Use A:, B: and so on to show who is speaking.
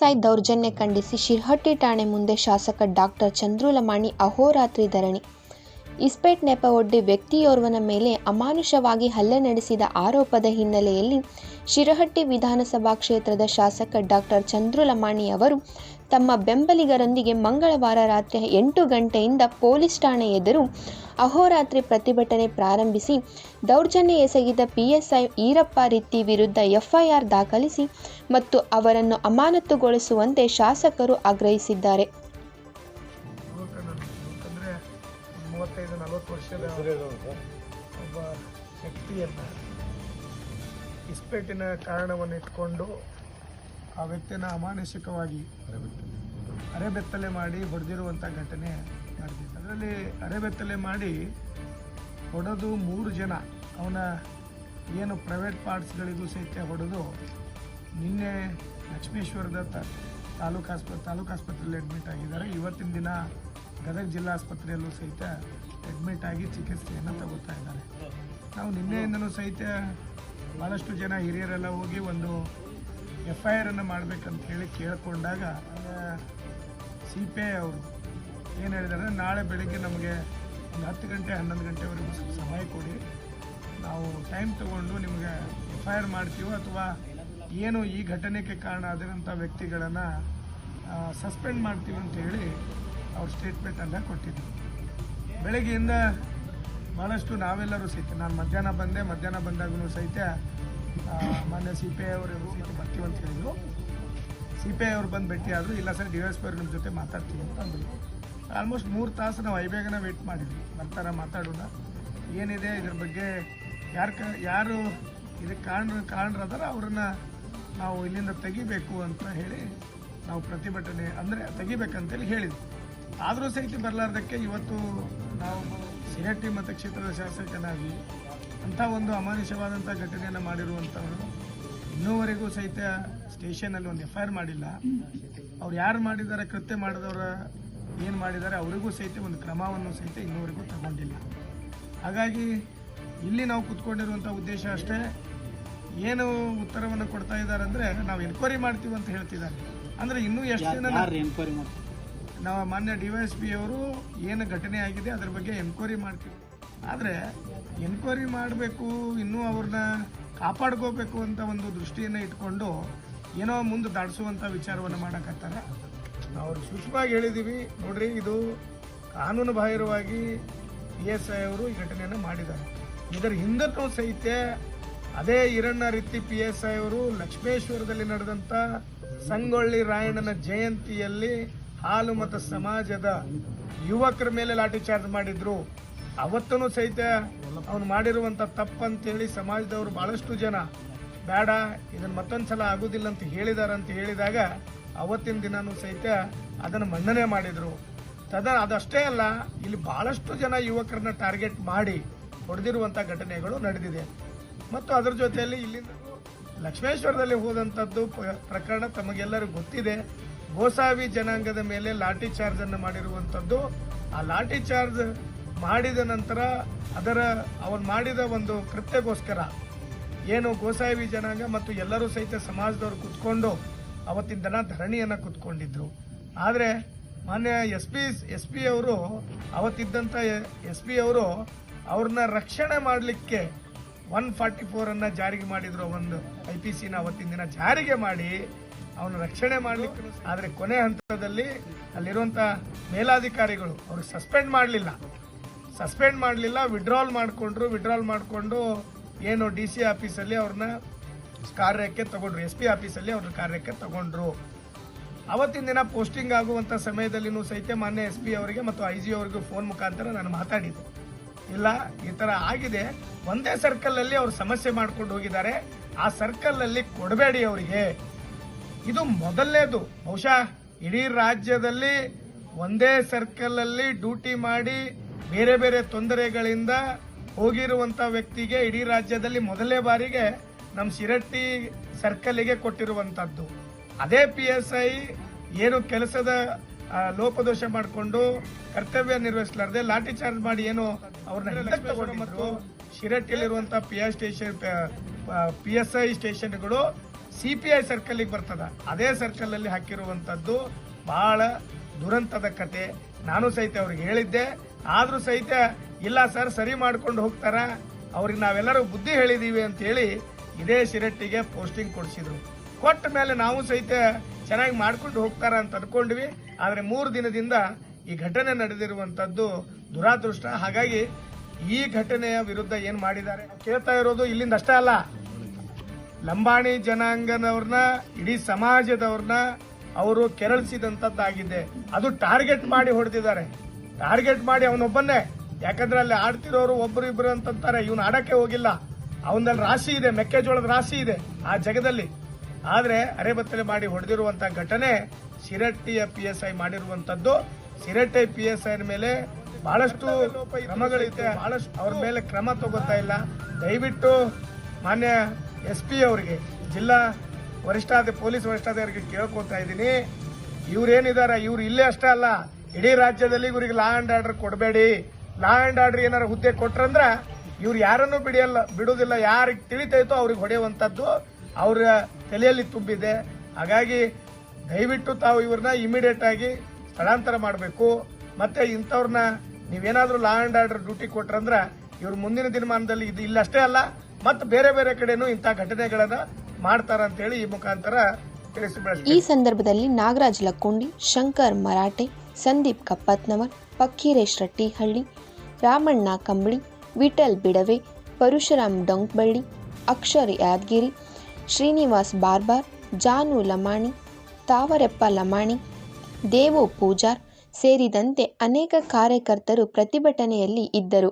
A: PSI ದೌರ್ಜನ್ಯ ಖಂಡಿಸಿ ಶಿರಹಟ್ಟಿ ಠಾಣೆ ಮುಂದೆ ಶಾಸಕ ಡಾಕ್ಟರ್ ಚಂದ್ರು ಲಮಾಣಿ ಅಹೋರಾತ್ರಿ ಧರಣಿ. ಇಸ್ಪೇಟ್ ನೆಪವೊಡ್ಡಿ ವ್ಯಕ್ತಿಯೋರ್ವನ ಮೇಲೆ ಅಮಾನುಷವಾಗಿ ಹಲ್ಲೆ ನಡೆಸಿದ ಆರೋಪದ ಹಿನ್ನೆಲೆಯಲ್ಲಿ ಶಿರಹಟ್ಟಿ ವಿಧಾನಸಭಾ ಕ್ಷೇತ್ರದ ಶಾಸಕ ಡಾಕ್ಟರ್ ಚಂದ್ರು ಲಮಾಣಿ ಅವರು ತಮ್ಮ ಬೆಂಬಲಿಗರೊಂದಿಗೆ ಮಂಗಳವಾರ ರಾತ್ರಿ 8 ಗಂಟೆಯಿಂದ ಪೊಲೀಸ್ ಠಾಣೆ ಎದುರು ಅಹೋರಾತ್ರಿ ಪ್ರತಿಭಟನೆ ಪ್ರಾರಂಭಿಸಿ ದೌರ್ಜನ್ಯ ಎಸಗಿದ ಪಿಎಸ್ಐ ಈರಪ್ಪ ರಿತ್ತಿ ವಿರುದ್ಧ ಎಫ್ಐಆರ್ ದಾಖಲಿಸಿ ಮತ್ತು ಅವರನ್ನು ಅಮಾನತುಗೊಳಿಸುವಂತೆ ಶಾಸಕರು ಆಗ್ರಹಿಸಿದ್ದಾರೆ.
B: 35-40 ವರ್ಷದ ಒಬ್ಬ ವ್ಯಕ್ತಿಯನ್ನು ಇಸ್ಪೇಟಿನ ಕಾರಣವನ್ನು ಇಟ್ಕೊಂಡು ಆ ವ್ಯಕ್ತಿನ ಅಮಾನುಷಿಕವಾಗಿ ಅರೆಬೆತ್ತಲೆ ಮಾಡಿ ಹೊಡೆದಿರುವಂಥ ಘಟನೆ ನಡೆದಿದೆ. ಅದರಲ್ಲಿ ಅರೆಬೆತ್ತಲೆ ಮಾಡಿ ಹೊಡೆದು 3 ಜನ ಅವನ ಏನು ಪ್ರೈವೇಟ್ ಪಾರ್ಟ್ಸ್ಗಳಿಗೂ ಸಹಿತ ಹೊಡೆದು ನಿನ್ನೆ ಲಕ್ಷ್ಮೇಶ್ವರದ ತಾಲೂಕು ಆಸ್ಪತ್ರೆಯಲ್ಲಿ ಅಡ್ಮಿಟ್ ಆಗಿದ್ದಾರೆ. ಇವತ್ತಿನ ದಿನ ಗದಗ ಜಿಲ್ಲಾ ಆಸ್ಪತ್ರೆಯಲ್ಲೂ ಸಹಿತ ಅಡ್ಮಿಟ್ ಆಗಿ ಚಿಕಿತ್ಸೆಯನ್ನು ತಗೋತಾ ಇದ್ದಾರೆ. ನಾವು ನಿನ್ನೆಯಿಂದನೂ ಸಹಿತ ಭಾಳಷ್ಟು ಜನ ಹಿರಿಯರೆಲ್ಲ ಹೋಗಿ ಒಂದು FIR ಮಾಡಬೇಕಂತ ಹೇಳಿ ಕೇಳಿಕೊಂಡಾಗ CPI ಅವರು ಏನು ಹೇಳಿದ್ದಾರೆ, ನಾಳೆ ಬೆಳಗ್ಗೆ ನಮಗೆ ಒಂದು 10 ಗಂಟೆ 11 ಗಂಟೆವರೆಗೂ ಸಮಯ ಕೊಡಿ, ನಾವು ಟೈಮ್ ತೊಗೊಂಡು ನಿಮಗೆ FIR ಮಾಡ್ತೀವೋ ಅಥವಾ ಏನು ಈ ಘಟನೆಗೆ ಕಾರಣ ಆದಂಥ ವ್ಯಕ್ತಿಗಳನ್ನು ಸಸ್ಪೆಂಡ್ ಮಾಡ್ತೀವಿ ಅಂತ ಹೇಳಿ ಅವ್ರ ಸ್ಟೇಟ್ಮೆಂಟನ್ನು ಕೊಟ್ಟಿದ್ದರು. ಬೆಳಗ್ಗೆಯಿಂದ ಭಾಳಷ್ಟು ನಾವೆಲ್ಲರೂ ಸಹಿತ ನಾನು ಮಧ್ಯಾಹ್ನ ಬಂದಾಗೂ ಸಹಿತ ಮಾನ್ಯ CPI ಅವರು ಸಹಿತ ಬರ್ತೀವಿ ಅಂತ ಹೇಳಿದ್ರು. CPI ಅವರು ಬಂದು ಭೇಟಿ ಆದರು. ಇಲ್ಲ ಸರ್ DSP ಅವರು ನಿಮ್ಮ ಜೊತೆ ಮಾತಾಡ್ತೀವಿ ಅಂತ ಅಂದರು. ಆಲ್ಮೋಸ್ಟ್ 3 ತಾಸು ನಾವು ಐಬೇಗನ ವೇಟ್ ಮಾಡಿದ್ವಿ, ಬರ್ತಾರ ಮಾತಾಡೋಣ, ಏನಿದೆ ಇದ್ರ ಬಗ್ಗೆ ಯಾರು ಇದಕ್ಕೆ ಕಾರಣರದಾರ ಅವ್ರನ್ನ ನಾವು ಇಲ್ಲಿಂದ ತೆಗಿಬೇಕು ಅಂತ ಹೇಳಿ ನಾವು ಪ್ರತಿಭಟನೆ ಅಂದರೆ ತೆಗಿಬೇಕಂತೇಳಿ ಹೇಳಿದ್ವಿ. ಆದರೂ ಸಹಿತ ಬರಲಾರ್ದಕ್ಕೆ ಇವತ್ತು ನಾವು ಶಿರಹಟ್ಟಿ ಮತಕ್ಷೇತ್ರದ ಶಾಸಕನಾಗಿ ಅಂಥ ಒಂದು ಅಮಾನುಷವಾದಂಥ ಘಟನೆಯನ್ನು ಮಾಡಿರುವಂಥವರು ಇನ್ನೂವರೆಗೂ ಸಹಿತ ಸ್ಟೇಷನಲ್ಲಿ ಒಂದು FIR ಮಾಡಿಲ್ಲ. ಅವ್ರು ಯಾರು ಮಾಡಿದ್ದಾರೆ, ಕೃತ್ಯ ಮಾಡಿದವರ ಏನು ಮಾಡಿದ್ದಾರೆ ಅವರಿಗೂ ಸಹಿತ ಒಂದು ಕ್ರಮವನ್ನು ಸಹಿತ ಇನ್ನೂವರೆಗೂ ತಗೊಂಡಿಲ್ಲ. ಹಾಗಾಗಿ ಇಲ್ಲಿ ನಾವು ಕೂತ್ಕೊಂಡಿರುವಂಥ ಉದ್ದೇಶ ಅಷ್ಟೇ, ಏನು ಉತ್ತರವನ್ನು ಕೊಡ್ತಾ ಇದ್ದಾರೆ ಅಂದರೆ ನಾವು ಎನ್ಕ್ವೈರಿ ಮಾಡ್ತೀವಿ ಅಂತ ಹೇಳ್ತಿದ್ದಾರೆ. ಅಂದರೆ ಇನ್ನೂ ಎಷ್ಟು ದಿನ ಎನ್ಕ್ವೈರಿ ಮಾಡ್ತೀವಿ, ನಾವು ಮಾನ್ಯ DSP ಅವರು ಏನು ಘಟನೆ ಆಗಿದೆ ಅದ್ರ ಬಗ್ಗೆ ಎನ್ಕ್ವೈರಿ ಮಾಡ್ತೀವಿ. ಆದರೆ ಎನ್ಕ್ವೈರಿ ಮಾಡಬೇಕು, ಇನ್ನೂ ಅವ್ರನ್ನ ಕಾಪಾಡ್ಕೋಬೇಕು ಅಂತ ಒಂದು ದೃಷ್ಟಿಯನ್ನು ಇಟ್ಕೊಂಡು ಏನೋ ಮುಂದೆ ದಾಟಿಸುವಂಥ ವಿಚಾರವನ್ನು ಮಾಡೋಕತ್ತಾರೆ. ನಾವು ಸೂಕ್ಷ್ಮವಾಗಿ ಹೇಳಿದ್ದೀವಿ, ನೋಡ್ರಿ ಇದು ಕಾನೂನು ಬಾಹಿರವಾಗಿ PSI ಅವರು ಈ ಘಟನೆಯನ್ನು ಮಾಡಿದ್ದಾರೆ. ಇದರ ಹಿಂದೂ ಸಹಿತ ಅದೇ ಈರಣ್ಣ ರಿತ್ತಿ PSI ಅವರು ಲಕ್ಷ್ಮೇಶ್ವರದಲ್ಲಿ ನಡೆದಂಥ ಸಂಗೊಳ್ಳಿ ರಾಯಣ್ಣನ ಜಯಂತಿಯಲ್ಲಿ ಹಾಲು ಮತ್ತು ಸಮಾಜದ ಯುವಕರ ಮೇಲೆ ಲಾಠಿ ಚಾರ್ಜ್ ಮಾಡಿದ್ರು. ಅವತ್ತೂ ಸಹಿತ ಅವನು ಮಾಡಿರುವಂಥ ತಪ್ಪಂತೇಳಿ ಸಮಾಜದವರು ಭಾಳಷ್ಟು ಜನ ಬೇಡ ಇದನ್ನು ಮತ್ತೊಂದು ಸಲ ಆಗೋದಿಲ್ಲ ಅಂತ ಹೇಳಿದಾಗ ಅವತ್ತಿನ ದಿನವೂ ಸಹಿತ ಅದನ್ನು ಮನ್ನಣೆ ಮಾಡಿದರು. ಅದಷ್ಟೇ ಅಲ್ಲ, ಇಲ್ಲಿ ಭಾಳಷ್ಟು ಜನ ಯುವಕರನ್ನ ಟಾರ್ಗೆಟ್ ಮಾಡಿ ಹೊಡೆದಿರುವಂಥ ಘಟನೆಗಳು ನಡೆದಿದೆ. ಮತ್ತು ಅದರ ಜೊತೆಯಲ್ಲಿ ಇಲ್ಲಿಂದ ಲಕ್ಷ್ಮೇಶ್ವರದಲ್ಲಿ ಹೋದಂಥದ್ದು ಪ್ರಕರಣ ತಮಗೆಲ್ಲರಿಗೂ ಗೊತ್ತಿದೆ. ಗೋಸಾವಿ ಜನಾಂಗದ ಮೇಲೆ ಲಾಠಿ ಚಾರ್ಜ್ ಅನ್ನು ಮಾಡಿರುವಂಥದ್ದು. ಆ ಲಾಠಿ ಚಾರ್ಜ್ ಮಾಡಿದ ನಂತರ ಅವನು ಮಾಡಿದ ಒಂದು ಕೃತ್ಯಗೋಸ್ಕರ ಏನು ಗೋಸಾವಿ ಜನಾಂಗ ಮತ್ತು ಎಲ್ಲರೂ ಸಹಿತ ಸಮಾಜದವರು ಕುತ್ಕೊಂಡು ಅವತ್ತಿನ ದಿನ ಧರಣಿಯನ್ನು ಕುತ್ಕೊಂಡಿದ್ರು. ಆದರೆ ಮಾನ್ಯ SP ಅವರು ಅವತ್ತಿದ್ದಂಥ SP ಅವರು ಅವ್ರನ್ನ ರಕ್ಷಣೆ ಮಾಡಲಿಕ್ಕೆ 144 ಅನ್ನು ಜಾರಿಗೆ ಮಾಡಿದ್ರು. ಒಂದು IPCನ ಅವತ್ತಿನ ದಿನ ಜಾರಿಗೆ ಮಾಡಿ ಅವನು ರಕ್ಷಣೆ ಮಾಡಲಿಕ್ಕೆ, ಆದರೆ ಕೊನೆ ಹಂತದಲ್ಲಿ ಅಲ್ಲಿರುವಂಥ ಮೇಲಾಧಿಕಾರಿಗಳು ಅವ್ರಿಗೆ ಸಸ್ಪೆಂಡ್ ಮಾಡಲಿಲ್ಲ, ವಿಡ್ರಾಲ್ ಮಾಡಿಕೊಂಡು ಏನು DC ಆಫೀಸಲ್ಲಿ ಅವ್ರನ್ನ ಕಾರ್ಯಕ್ಕೆ ತಗೊಂಡ್ರು, SP ಆಫೀಸಲ್ಲಿ ಅವ್ರನ್ನ ಕಾರ್ಯಕ್ಕೆ ತಗೊಂಡ್ರು. ಅವತ್ತಿನ ದಿನ ಪೋಸ್ಟಿಂಗ್ ಆಗುವಂಥ ಸಮಯದಲ್ಲಿನೂ ಸಹಿತ ಮಾನ್ಯ SP ಅವರಿಗೆ ಮತ್ತು IG ಅವರಿಗೂ ಫೋನ್ ಮುಖಾಂತರ ನಾನು ಮಾತಾಡಿದ್ದೆ. ಇಲ್ಲ ಈ ಥರ ಆಗಿದೆ, ಒಂದೇ ಸರ್ಕಲಲ್ಲಿ ಅವ್ರು ಸಮಸ್ಯೆ ಮಾಡ್ಕೊಂಡು ಹೋಗಿದ್ದಾರೆ, ಆ ಸರ್ಕಲಲ್ಲಿ ಕೊಡಬೇಡಿ ಅವರಿಗೆ. ಇದು ಮೊದಲನೇದು. ಬಹುಶಃ ಇಡೀ ರಾಜ್ಯದಲ್ಲಿ ಒಂದೇ ಸರ್ಕಲಲ್ಲಿ ಡ್ಯೂಟಿ ಮಾಡಿ ಬೇರೆ ಬೇರೆ ತೊಂದರೆಗಳಿಂದ ಹೋಗಿರುವಂಥ ವ್ಯಕ್ತಿಗೆ ಇಡೀ ರಾಜ್ಯದಲ್ಲಿ ಮೊದಲನೇ ಬಾರಿಗೆ ನಮ್ಮ ಶಿರಹಟ್ಟಿ ಸರ್ಕಲ್ಗೆ ಕೊಟ್ಟಿರುವಂಥದ್ದು. ಅದೇ PSI ಏನು ಕೆಲಸದ ಲೋಪದೋಷ ಮಾಡಿಕೊಂಡು ಕರ್ತವ್ಯ ನಿರ್ವಹಿಸಲಾರದೆ ಲಾಠಿ ಚಾರ್ಜ್ ಮಾಡಿ ಏನು ಅವ್ರನ್ನ ತಗೊಂಡು ಮತ್ತು ಶಿರಹಟ್ಟಿಯಲ್ಲಿರುವಂಥ PSI ಸ್ಟೇಷನ್ಗಳು CPI ಸರ್ಕಲ್ಗೆ ಬರ್ತದ, ಅದೇ ಸರ್ಕಲಲ್ಲಿ ಹಾಕಿರುವಂಥದ್ದು ಬಹಳ ದುರಂತದ ಕತೆ. ನಾನು ಸಹಿತ ಅವ್ರಿಗೆ ಹೇಳಿದ್ದೆ, ಆದರೂ ಸಹಿತ ಇಲ್ಲ ಸರ್ ಸರಿ ಮಾಡ್ಕೊಂಡು ಹೋಗ್ತಾರ, ಅವ್ರಿಗೆ ನಾವೆಲ್ಲರೂ ಬುದ್ಧಿ ಹೇಳಿದೀವಿ ಅಂತ ಹೇಳಿ ಇದೇ ಶಿರಟ್ಟಿಗೆ ಪೋಸ್ಟಿಂಗ್ ಕೊಡಿಸಿದ್ರು. ಕೊಟ್ಟ ಮೇಲೆ ನಾವು ಸಹಿತ ಚೆನ್ನಾಗಿ ಮಾಡ್ಕೊಂಡು ಹೋಗ್ತಾರ ಅಂತ ಅನ್ಕೊಂಡ್ವಿ. ಆದರೆ 3 ದಿನದಿಂದ ಈ ಘಟನೆ ನಡೆದಿರುವಂತದ್ದು ದುರಾದೃಷ್ಟ. ಹಾಗಾಗಿ ಈ ಘಟನೆಯ ವಿರುದ್ಧ ಏನ್ ಮಾಡಿದ್ದಾರೆ ಕೇಳ್ತಾ ಇರೋದು ಇಲ್ಲಿಂದ ಅಷ್ಟೇ ಅಲ್ಲ, ಲಂಬಾಣಿ ಜನಾಂಗದವ್ರನ್ನ, ಇಡೀ ಸಮಾಜದವ್ರನ್ನ ಅವರು ಕೆರಳಿಸಿದಂತದ್ದಾಗಿದೆ. ಅದು ಟಾರ್ಗೆಟ್ ಮಾಡಿ ಹೊಡೆದಿದ್ದಾರೆ, ಟಾರ್ಗೆಟ್ ಮಾಡಿ ಅವನೊಬ್ಬನ್ನೇ. ಯಾಕಂದ್ರೆ ಅಲ್ಲಿ ಆಡ್ತಿರೋರು ಒಬ್ರು ಇಬ್ರು ಅಂತಾರೆ, ಇವನು ಆಡಕ್ಕೆ ಹೋಗಿಲ್ಲ, ಅವನಲ್ಲಿ ರಾಶಿ ಇದೆ, ಮೆಕ್ಕೆಜೋಳದ ರಾಶಿ ಇದೆ ಆ ಜಗದಲ್ಲಿ. ಆದ್ರೆ ಅರೆಬತ್ತಲೆ ಮಾಡಿ ಹೊಡೆದಿರುವಂತ ಘಟನೆ ಶಿರಟ್ಟಿಯ PSI ಮಾಡಿರುವಂತದ್ದು. ಶಿರಟ್ಟಿ PSI ಮೇಲೆ ಬಹಳಷ್ಟು ಕ್ರಮಗಳಿದೆ, ಬಹಳಷ್ಟು ಅವ್ರ ಮೇಲೆ ಕ್ರಮ ತಗೋತಾ ಇಲ್ಲ. ದಯವಿಟ್ಟು ಮಾನ್ಯ SP ಅವರಿಗೆ, ಜಿಲ್ಲಾ ಪೊಲೀಸ್ ವರಿಷ್ಠಾಧಿಕಾರಿಗೆ ಕೇಳ್ಕೊತಾ ಇದ್ದೀನಿ, ಇವ್ರೇನಿದಾರ ಇವ್ರು ಇಲ್ಲೇ ಅಷ್ಟೇ ಅಲ್ಲ, ಇಡೀ ರಾಜ್ಯದಲ್ಲಿ ಇವರಿಗೆ ಲಾ ಅಂಡ್ ಆರ್ಡರ್ ಕೊಡಬೇಡಿ. ಲಾ ಅಂಡ್ ಆರ್ಡರ್ ಏನಾರ ಹುದ್ದೆ ಕೊಟ್ರಂದ್ರ ಇವ್ರು ಯಾರನ್ನೂ ಬಿಡುವುದಿಲ್ಲ. ಯಾರಿಗೆ ತಿಳಿತೈತೋ ಅವ್ರಿಗೆ ಹೊಡೆಯುವಂತದ್ದು ಅವ್ರ ತಲೆಯಲ್ಲಿ ತುಂಬಿದೆ. ಹಾಗಾಗಿ ದಯವಿಟ್ಟು ತಾವು ಇವ್ರನ್ನ ಇಮಿಡಿಯೇಟ್ ಆಗಿ ಸ್ಥಳಾಂತರ ಮಾಡಬೇಕು. ಮತ್ತೆ ಇಂಥವ್ರನ್ನ ನೀವೇನಾದ್ರೂ ಲಾ ಅಂಡ್ ಆರ್ಡರ್ ಡ್ಯೂಟಿ ಕೊಟ್ರಂದ್ರ ಇವ್ರು ಮುಂದಿನ ದಿನಮಾನದಲ್ಲಿ ಇದು ಇಲ್ಲಷ್ಟೇ ಅಲ್ಲ, ಮತ್ತೆ ಬೇರೆ ಬೇರೆ ಕಡೆನೂ ಇಂಥ ಘಟನೆಗಳನ್ನ ಮಾಡ್ತಾರ ಅಂತ ಹೇಳಿ ಈ ಮುಖಾಂತರ ತಿಳಿಸಿಬಿಡ್ತೀನಿ.
A: ಈ ಸಂದರ್ಭದಲ್ಲಿ ನಾಗರಾಜ್ ಲಕ್ಕುಂಡಿ, ಶಂಕರ್ ಮರಾಠೆ, ಸಂದೀಪ್ ಕಪ್ಪತ್ನವರ್, ಫಕ್ಕೀರೇಶ್ ರಟ್ಟಿಹಳ್ಳಿ, ರಾಮಣ್ಣ ಕಂಬಳಿ, ವಿಠಲ್ ಬಿಡವೆ, ಪರಶುರಾಮ್ ಡೊಂಕ್ಬಳ್ಳಿ, ಅಕ್ಷರ್ ಯಾದಗಿರಿ, ಶ್ರೀನಿವಾಸ್ ಬಾರ್ಬಾರ್, ಜಾನು ಲಮಾಣಿ, ತಾವರೆಪ್ಪ ಲಮಾಣಿ, ದೇವು ಪೂಜಾರ್ ಸೇರಿದಂತೆ ಅನೇಕ ಕಾರ್ಯಕರ್ತರು ಪ್ರತಿಭಟನೆಯಲ್ಲಿ ಇದ್ದರು.